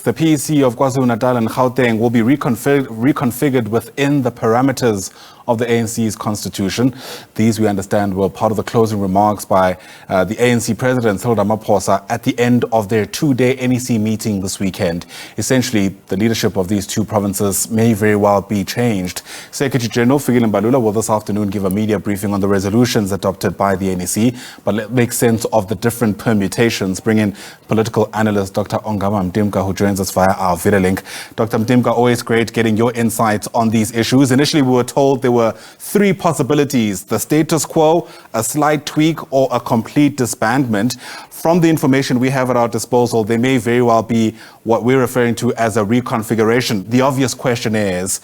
the PEC of KwaZulu-Natal and Gauteng will be reconfigured within the parameters of the ANC's Constitution. These, we understand, were part of the closing remarks by the ANC President Cyril Ramaphosa at the end of their two-day NEC meeting this weekend. Essentially, the leadership of these two provinces may very well be changed. Secretary-General Fikile Mbalula will this afternoon give a media briefing on the resolutions adopted by the NEC, but let's make sense of the different permutations. Bring in political analyst Dr Ongama Mtimka, who joins us via our video link. Dr. Mtimka, always great getting your insights on these issues. Initially, we were told there were three possibilities: the status quo, a slight tweak, or a complete disbandment. From the information we have at our disposal, there may very well be what we're referring to as a reconfiguration. The obvious question is,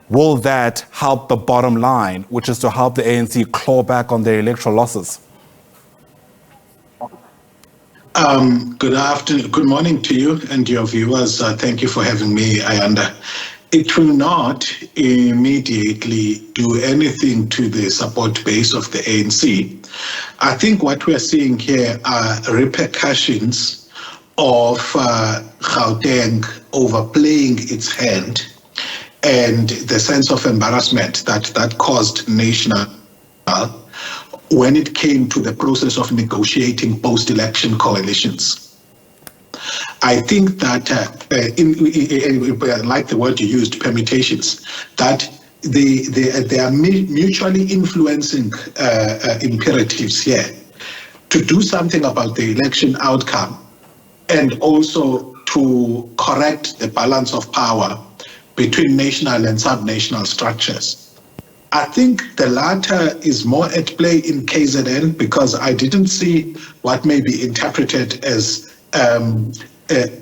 will that help the bottom line, which is to help the ANC claw back on their electoral losses? Good afternoon, good morning to you and your viewers. Thank you for having me, Ayanda. It will not immediately do anything to the support base of the ANC. I think what we're seeing here are repercussions of Gauteng overplaying its hand and the sense of embarrassment that caused national when it came to the process of negotiating post-election coalitions. I think that, like the word you used, permutations, that they are mutually influencing imperatives here to do something about the election outcome and also to correct the balance of power between national and subnational structures. I think the latter is more at play in KZN because I didn't see what may be interpreted as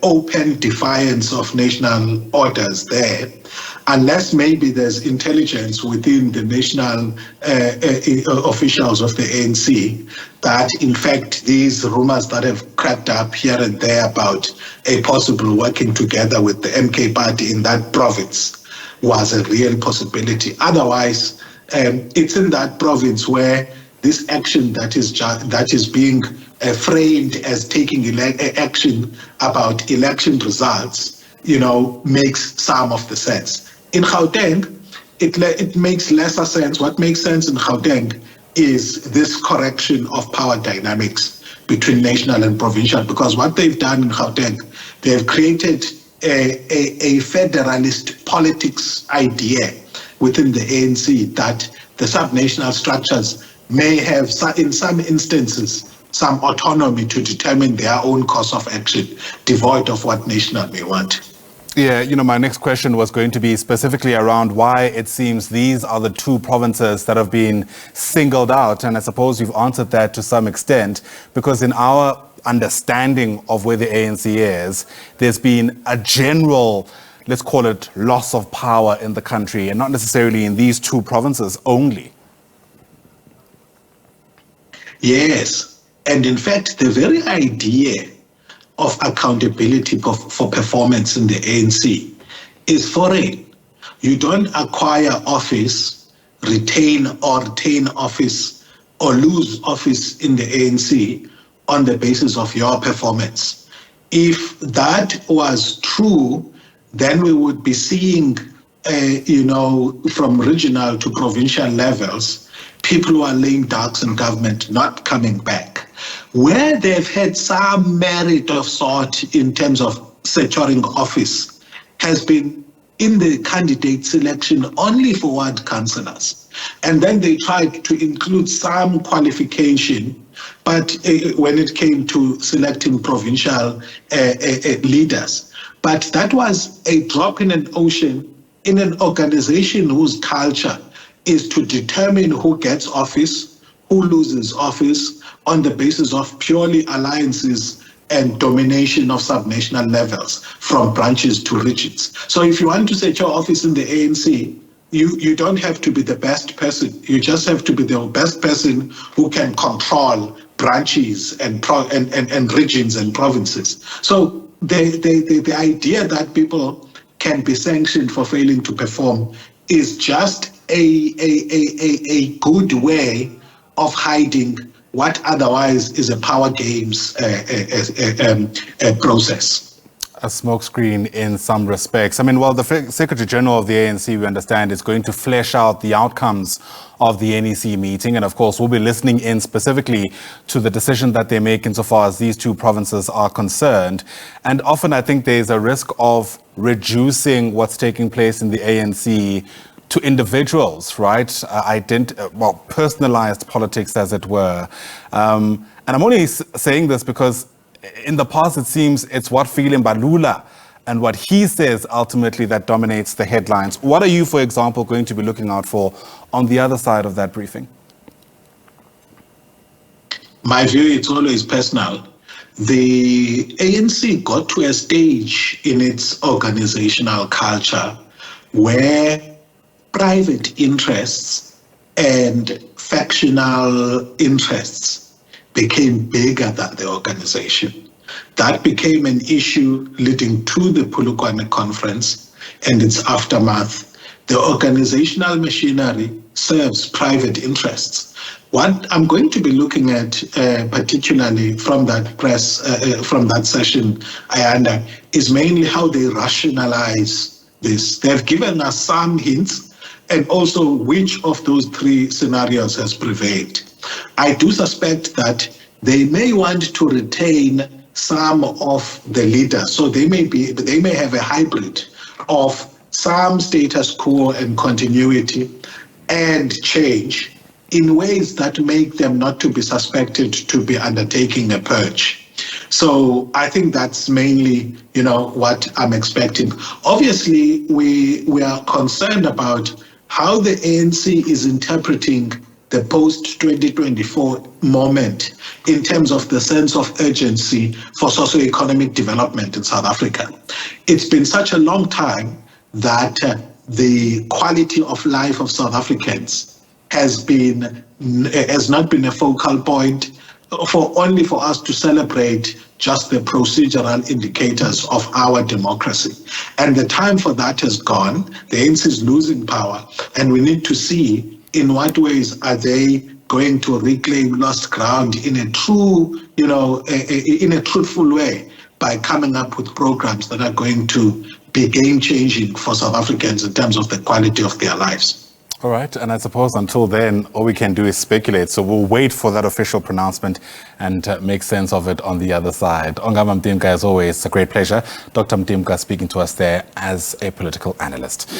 open defiance of national orders there, unless maybe there's intelligence within the national officials of the ANC that in fact these rumors that have crept up here and there about a possible working together with the MK party in that province was a real possibility. Otherwise, it's in that province where this action that is being framed as taking action about election results, makes some of the sense. In Gauteng, it makes lesser sense. What makes sense in Gauteng is this correction of power dynamics between national and provincial, because what they've done in Gauteng, they've created a federalist politics idea within the ANC that the subnational structures may have, in some instances, some autonomy to determine their own course of action, devoid of what national may want. Yeah, my next question was going to be specifically around why it seems these are the two provinces that have been singled out. And I suppose you've answered that to some extent, because in our understanding of where the ANC is, there's been a general, let's call it, loss of power in the country, and not necessarily in these two provinces only. Yes, and in fact, the very idea of accountability for performance in the ANC is foreign. You don't acquire office, retain office, or lose office in the ANC on the basis of your performance. If that was true, then we would be seeing, from regional to provincial levels, people who are laying darks in government not coming back. Where they've had some merit of sort in terms of securing office has been in the candidate selection only for ward councillors. And then they tried to include some qualification, but when it came to selecting provincial leaders. But that was a drop in an ocean in an organization whose culture is to determine who gets office, who loses office, on the basis of purely alliances and domination of subnational levels from branches to regions. So if you want to secure office in the ANC, you don't have to be the best person. You just have to be the best person who can control branches and regions and provinces. So the idea that people can be sanctioned for failing to perform is just a good way of hiding what otherwise is a power games process. a smokescreen in some respects. I mean, well, the Secretary-General of the ANC, we understand, is going to flesh out the outcomes of the NEC meeting. And of course, we'll be listening in specifically to the decision that they make insofar as these two provinces are concerned. And often I think there's a risk of reducing what's taking place in the ANC to individuals, right? Personalized politics, as it were. And I'm only saying this because in the past, it seems it's what Fikile Mbalula and what he says ultimately that dominates the headlines. What are you, for example, going to be looking out for on the other side of that briefing? My view, it's always personal. The ANC got to a stage in its organizational culture where private interests and factional interests became bigger than the organization. That became an issue leading to the Polokwane Conference and its aftermath. The organizational machinery serves private interests. What I'm going to be looking at, particularly from that from that session, Ayanda, is mainly how they rationalize this. They've given us some hints, and also which of those three scenarios has prevailed. I do suspect that they may want to retain some of the leaders, so they may have a hybrid of some status quo and continuity and change in ways that make them not to be suspected to be undertaking a purge. So I think that's mainly, what I'm expecting. Obviously, we are concerned about how the ANC is interpreting the post-2024 moment in terms of the sense of urgency for socioeconomic development in South Africa. It's been such a long time that the quality of life of South Africans has not been a focal point only for us to celebrate just the procedural indicators of our democracy. And the time for that has gone. The ANC is losing power, and we need to see in what ways are they going to reclaim lost ground in a true, in a truthful way by coming up with programs that are going to be game-changing for South Africans in terms of the quality of their lives. All right, and I suppose until then, all we can do is speculate. So we'll wait for that official pronouncement and make sense of it on the other side. Ongama Mtimka, as always, it's a great pleasure. Dr. Mtimka speaking to us there as a political analyst.